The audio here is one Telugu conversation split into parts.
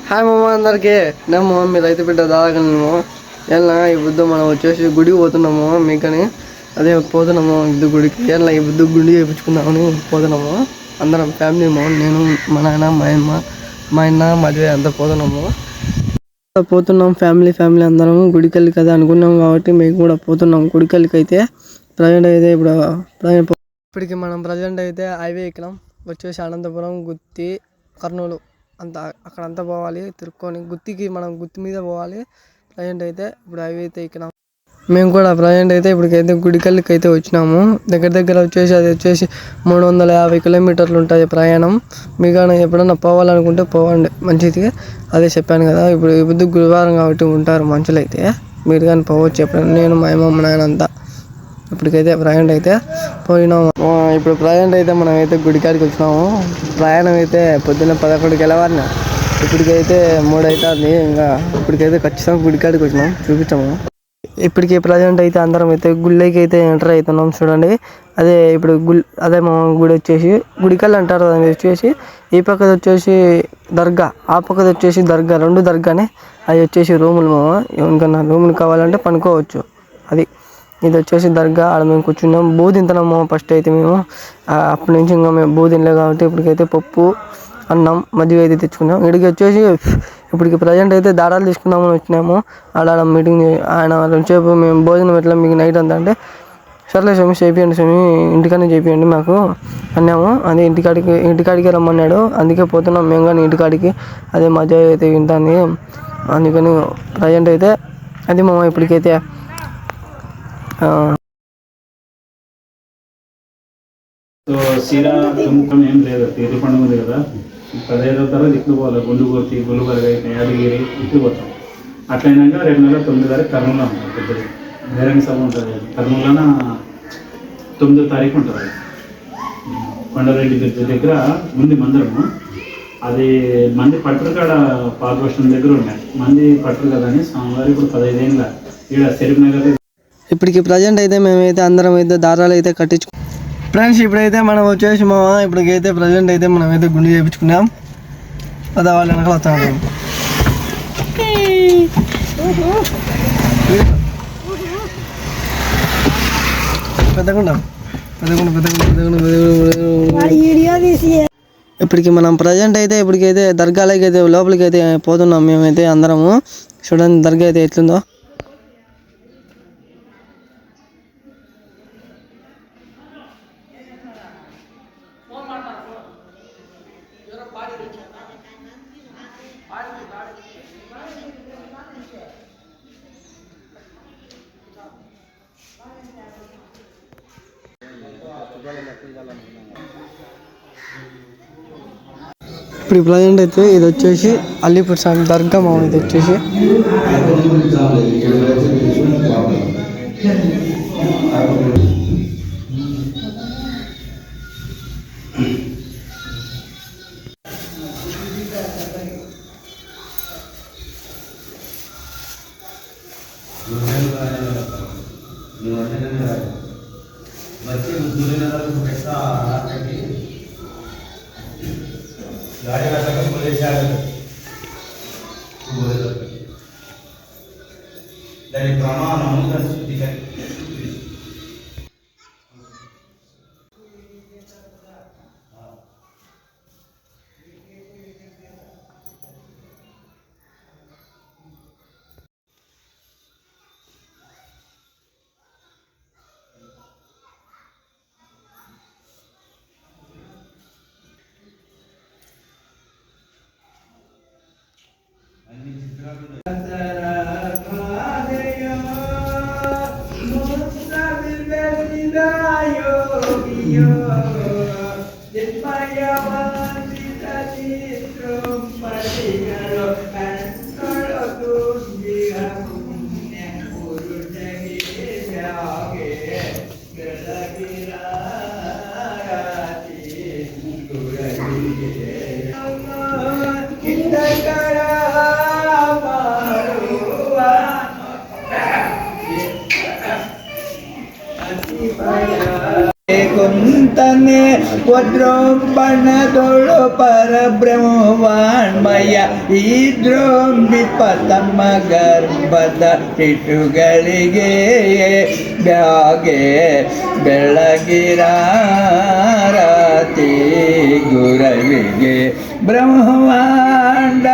హాయ్ మామ అందరికి నేను మీ రైతు బిడ్డ దాదాగలము ఎలా ఈ బుద్ధు మనం వచ్చేసి గుడికి పోతున్నాము మీకని అదే పోతున్నాము బుద్ధు గుడికి ఎలా ఈ బుద్ధు గుడి చేయించుకుందామని పోతున్నాము అందరం ఫ్యామిలీ నేను మా నాన్న మా అన్న మధ్య అంతా పోతున్నాం ఫ్యామిలీ అందరం గుడికెళ్ళి కదా అనుకున్నాం కాబట్టి మేము కూడా పోతున్నాం గుడికెళ్ళికి అయితే ప్రజెంట్ అయితే ఇప్పటికి మనం ప్రజెంట్ అయితే హైవే ఎక్కినాం వచ్చేసి అనంతపురం గుత్తి కర్నూలు అంతా అక్కడంతా పోవాలి తిరుక్కొని గుత్తికి మనం గుత్తి మీద పోవాలి ప్రజెంట్ అయితే ఇప్పుడు హైవే అయితే ఎక్కినాం మేము కూడా ప్రజెంట్ అయితే ఇప్పటికైతే గుడికల్లికి అయితే వచ్చినాము దగ్గర వచ్చేసి అది వచ్చేసి 350 కిలోమీటర్లు ఉంటుంది ప్రయాణం మీకు ఎప్పుడన్నా పోవాలనుకుంటే పోవండి మంచిది అదే చెప్పాను కదా ఇప్పుడు ఈ బుద్ధి గురువారం కాబట్టి ఉంటారు మనుషులు అయితే మీరు కానీ పోవచ్చు ఎప్పుడన్నా నేను మా అమ్మ నాయన అంతా ఇప్పటికైతే ప్రయాణం అయితే పోయినాము ఇప్పుడు ప్రయాణం అయితే మనం అయితే గుడికాడికి వచ్చినాము ప్రయాణం అయితే పొద్దున్న 11కి వెళ్ళవారినా ఇప్పటికైతే 3 అవుతుంది ఇంకా ఇప్పటికైతే ఖచ్చితంగా గుడికాడికి వచ్చినాం చూపించాము ఇప్పటికి ప్రజెంట్ అయితే అందరం అయితే గుళ్ళకి అయితే ఎంటర్ అవుతున్నాం చూడండి అదే ఇప్పుడు అదే మా గుడి వచ్చేసి గుడికల్ అంటారు అది వచ్చేసి ఈ పక్కది వచ్చేసి దర్గా ఆ పక్కది వచ్చేసి దర్గా 2 దర్గానే అది వచ్చేసి రూములు మామ ఎవరికన్నా రూములు కావాలంటే పనుకోవచ్చు అది ఇది వచ్చేసి దర్గా ఆడ మేము కూర్చున్నాం తింటున్నాము ఫస్ట్ అయితే మేము అప్పటి నుంచి ఇంకా మేము తినలే కాబట్టి ఇప్పటికైతే పప్పు అన్నం మజ్జిగ అయితే తెచ్చుకున్నాం ఇక్కడికి వచ్చేసి ఇప్పటికి ప్రజెంట్ అయితే దారాలు తీసుకుందామని వచ్చినాము ఆడ మీటింగ్ ఆయన వచ్చేపు మేము భోజనం ఎట్లా మీకు నైట్ అంతా అంటే సర్లే స్వామి చేపియండి స్వామి ఇంటికనే చేపియండి మాకు అన్నాము అదే ఇంటికాడికి రమ్మన్నాడు అందుకే పోతున్నాం మేము కానీ ఇంటికాడికి అదే మజ్జిగ అయితే వింటాను అందుకని ప్రజెంట్ అయితే అది మా ఇప్పటికైతే సో సీరా తుమ్మకం ఏం లేదు తీరు పండుగ ఉంది కదా 15వ తరగతి ఇట్లు పోవాలి గుండుగోతి గుల్బర్గ యాదగిరి ఇట్లు పోతాం అట్లయినాక 2 నెలల 9 తారీఖు కర్నూలులో ఉంటుంది పెద్దది బహిరంగ సభ ఉంటుంది కర్నూలులోన 9వ తారీఖు ఉంటుంది కొండరెడ్డి బ్రిడ్జ్ దగ్గర ఉంది మందిరము అది మంది పట్టరు కాడ పాల్గొష్టం దగ్గర ఉన్నాయి మంది పట్టరు కదా అని స్వామివారి ఇప్పుడు 15 ఏళ్ళ ఈడ సెరుకు నగర్ ఇప్పటికి ప్రజెంట్ అయితే మేమైతే అందరం అయితే దారాలు అయితే కట్టించు ఫ్రెండ్స్ ఇప్పుడైతే మనం వచ్చేసి ఇప్పటికైతే ప్రజెంట్ అయితే మనం అయితే గుండె చేయించుకున్నాం అదే వాళ్ళు వెనకాల వస్తాను ఇప్పటికి మనం ప్రజెంట్ అయితే ఇప్పటికైతే దర్గాలకి అయితే లోపలికి అయితే పోతున్నాం మేమైతే అందరము చూడండి దర్గా అయితే ఎట్లుందో ఇప్పుడు ప్రజెంట్ అయితే ఇది వచ్చేసి అలీపూర్ స్వామి దర్గా ఇది వచ్చేసి dari Brahmana dan Sudikan. ಕುಂತನೆ ವಜ್ರೋಪಣದೊಳು ಪರಬ್ರಹ್ಮವಾಣ್ಮಯ ಇದ್ರೋಂಬಿಪ ತಮ್ಮ ಗರ್ಭದ ಶಿಶುಗಳಿಗೆ ಬ್ಯಾಗೆ ಬೆಳಗಿರಾರತಿ ಗುರವಿಗೆ ಬ್ರಹ್ಮಾಂಡ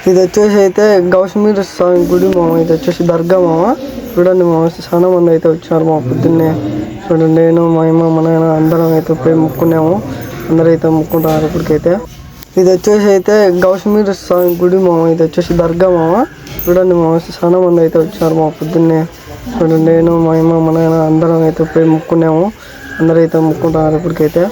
ఇది వచ్చేసి అయితే గౌసమీర్ స్వామి గుడి మామ. ఇది వచ్చేసి దర్గా మామ. చూడండి మామ, చాలా మంది అయితే వచ్చారు మా పొద్దున్నే. చూడండి, నేను మా అమ్మ మా నాయన అందరం అయితే పోయి ముక్కున్నాము. అందరూ అయితే ముక్కుంటారు ఇప్పటికైతే. ఇది వచ్చేసి అయితే గౌసమీర్ స్వామి గుడి మామ. ఇది వచ్చేసి దర్గా మామ. చూడండి మామ, చాలా మంది అయితే వచ్చారు మా పొద్దున్నే. చూడండి, నేను మా అమ్మ మా నాయన అందరం అయితే పోయి ముక్కున్నాము. అందరూ అయితే ముక్కుంటారు ఇప్పటికైతే.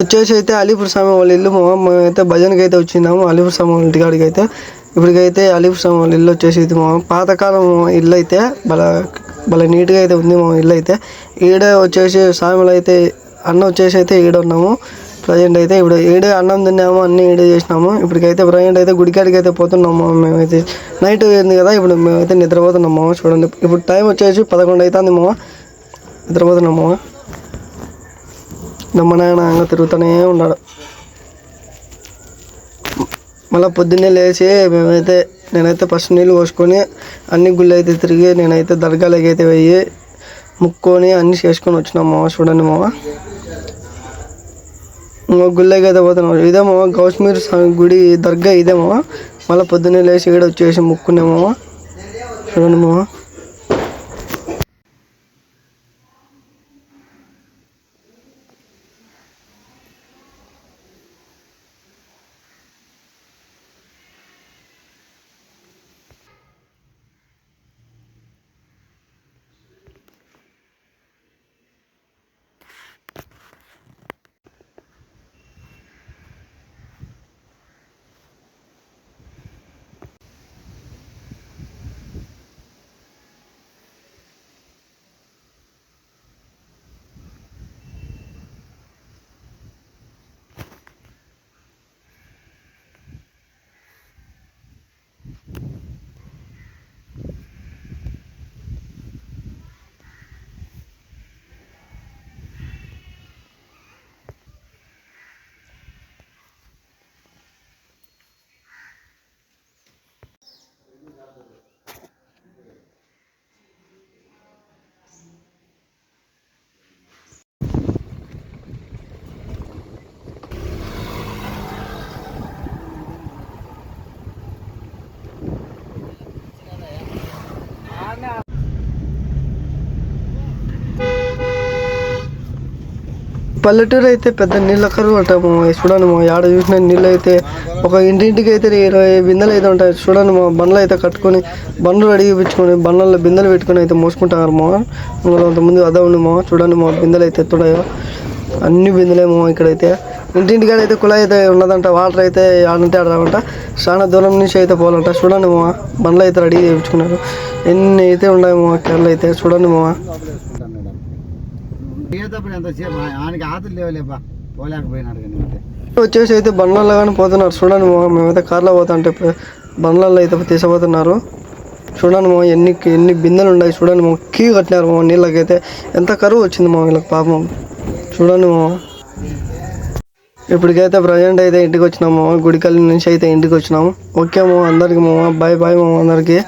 వచ్చేసి అయితే అలీపూర్ స్వామి వాళ్ళ ఇల్లు. మేమైతే భజనకి అయితే వచ్చినాము అలీపూర్ స్వామి వాళ్ళ ఇంటికాడికి అయితే. ఇప్పటికైతే అలీపూర్ స్వామి వాళ్ళ ఇల్లు వచ్చేసి ఇది పాతకాలం ఇల్లు అయితే భలే నీట్గా అయితే ఉంది మా ఇల్లు అయితే. ఈడ వచ్చేసి స్వామిలో అయితే అన్న వచ్చేసి అయితే ఈడ ఉన్నాము ప్రజెంట్ అయితే. ఇప్పుడు ఈడే అన్నం తిన్నాము, అన్నీ ఈడే చేసినాము. ఇప్పటికైతే ప్రజెంట్ అయితే గుడికాడికి అయితే పోతున్నాము. మేమైతే నైట్ అయింది కదా, ఇప్పుడు మేమైతే నిద్రపోతున్నాము. చూడండి, ఇప్పుడు టైం వచ్చేసి 11 అవుతుంది మామ. నిద్రపోతున్నాము. మా నాయన ఇంకా తిరుగుతూనే ఉన్నాడు. మళ్ళీ పొద్దున్నే లేచి నేనైతే ఫస్ట్ నీళ్ళు పోసుకొని అన్ని గుళ్ళు అయితే తిరిగి నేనైతే దర్గాలకి అయితే పోయి ముక్కొని అన్నీ చేసుకొని వచ్చినాం మామ. చూడండి మామ, గుళ్ళకి అయితే పోతున్నాం. ఇదేమో కౌశ్మీర్ గుడి దర్గా ఇదేమో. మళ్ళీ పొద్దున్నే లేచి ఇక్కడ వచ్చేసి ముక్కునేమో. చూడండి మామ. పల్లెటూరు అయితే పెద్ద నీళ్ళ కరువు అంటాము. చూడండి మా ఆడ చూసిన నీళ్ళు అయితే ఒక ఇంటింటికి అయితే 20 బిందెలు అయితే ఉంటాయి. చూడండి మా బండ్లు అయితే కట్టుకొని బండ్లు అడిగి పెట్టుకొని బండ్లలో బిందెలు పెట్టుకొని అయితే మోసుకుంటారు మా. అంతకుముందు అదే ఉంది మా. చూడండి మా బిందెలు అయితే ఎత్తున్నాయో అన్ని బిందెలేమో. ఇక్కడైతే ఇంటింటికాడ అయితే కుళాయి అయితే ఉన్నదంట. వాటర్ అయితే ఆడంటే ఆడరామంట. చాలా దూరం నుంచి అయితే పోవాలంట. చూడండి మా బండ్లు అయితే రెడీ చేయించుకున్నారు. ఎన్ని అయితే ఉన్నాయి మా కేరళ అయితే. చూడండి మా వచ్చేసి అయితే బండ్లలో కానీ పోతున్నారు. చూడండి మా మేమైతే కార్లో పోతా అంటే బండ్లలో అయితే తీసుకుపోతున్నారు. చూడండి మా ఎన్ని బిందెలు ఉన్నాయి. చూడండి మా క్యూ కట్టినారు మా నీళ్ళకైతే. ఎంత కరువు వచ్చింది మా వీళ్ళకి పాపం. చూడండి మా ఇప్పటికైతే ప్రజెంట్ అయితే ఇంటికి వచ్చినాము. గుడికల్లి నుంచి అయితే ఇంటికి వచ్చినాము. ఓకే మా అందరికి మా బాయ్ బాయ్ మా అందరికి.